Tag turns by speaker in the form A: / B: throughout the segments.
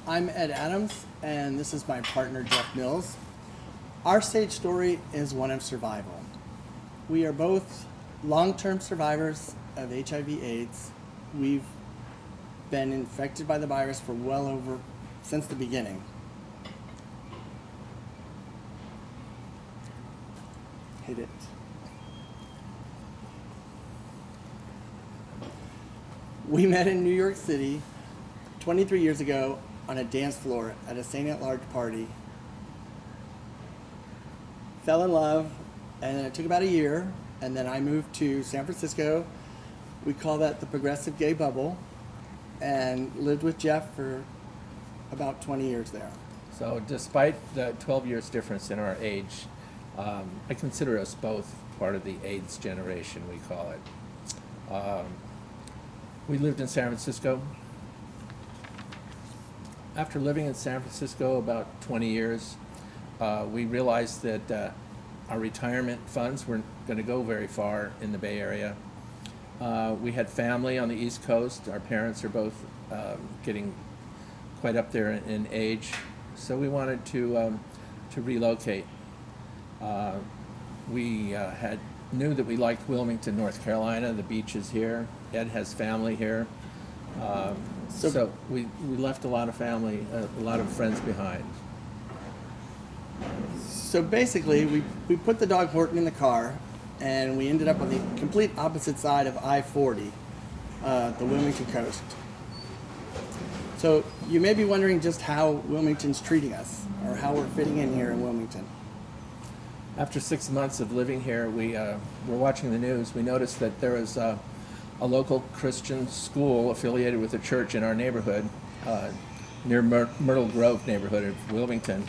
A: I'm Ed Adams, and this is my partner, Jeff Mills. Our SAGE story is one of survival. We are both long-term survivors of HIV/AIDS. We've been infected by the virus for since the beginning. Hit it. We met in New York City 23 years ago on a dance floor at a Saint at Large party. Fell in love, and then it took about a year, and then I moved to San Francisco. We call that the progressive gay bubble, and lived with Jeff for about 20 years there.
B: So despite the 12 years difference in our age, I consider us both part of the AIDS generation, we call it. We lived in San Francisco. After living in San Francisco about 20 years, we realized that our retirement funds weren't going to go very far in the Bay Area. We had family on the East Coast. Our parents are both getting quite up there in age, so we wanted to relocate. We knew that we liked Wilmington, North Carolina. The beach is here. Ed has family here. So we left a lot of family, a lot of friends behind.
A: So basically, we put the dog Horton in the car, and we ended up on the complete opposite side of I-40, the Wilmington coast. So you may be wondering just how Wilmington's treating us, or how we're fitting in here in Wilmington.
B: After 6 months of living here, we were watching the news. We noticed that there was a local Christian school affiliated with a church in our neighborhood, near Myrtle Grove neighborhood of Wilmington,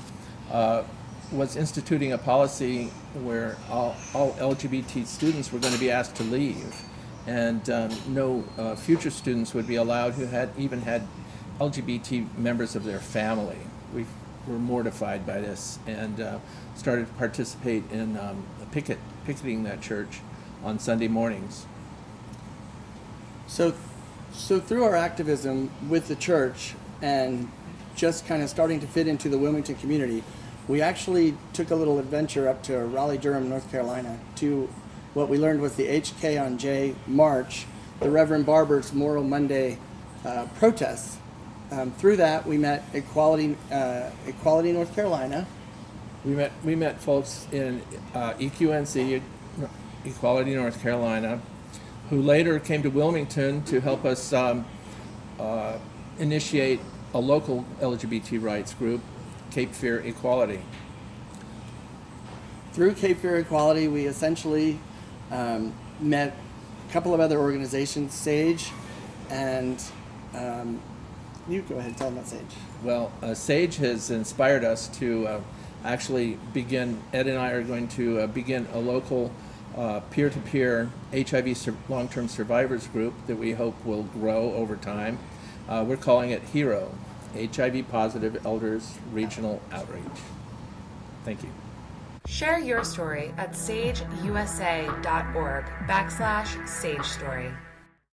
B: was instituting a policy where all LGBT students were going to be asked to leave, and no future students would be allowed who had LGBT members of their family. We were mortified by this and started to participate in picketing that church on Sunday mornings.
A: So through our activism with the church and just kind of starting to fit into the Wilmington community, we actually took a little adventure up to Raleigh-Durham, North Carolina, to what we learned was the HK on J March, the Reverend Barber's Moral Monday protests. Through that, we met Equality North Carolina.
B: We met folks in EQNC, Equality North Carolina, who later came to Wilmington to help us initiate a local LGBT rights group, Cape Fear Equality.
A: Through Cape Fear Equality, we essentially met a couple of other organizations, SAGE, and you go ahead and tell them about SAGE.
B: Well, SAGE has inspired us to actually begin, Ed and I are going to begin a local peer-to-peer HIV long-term survivors group that we hope will grow over time. We're calling it HERO, HIV Positive Elders Regional Outreach. Thank you.
C: Share your story at sageusa.org/SageStory.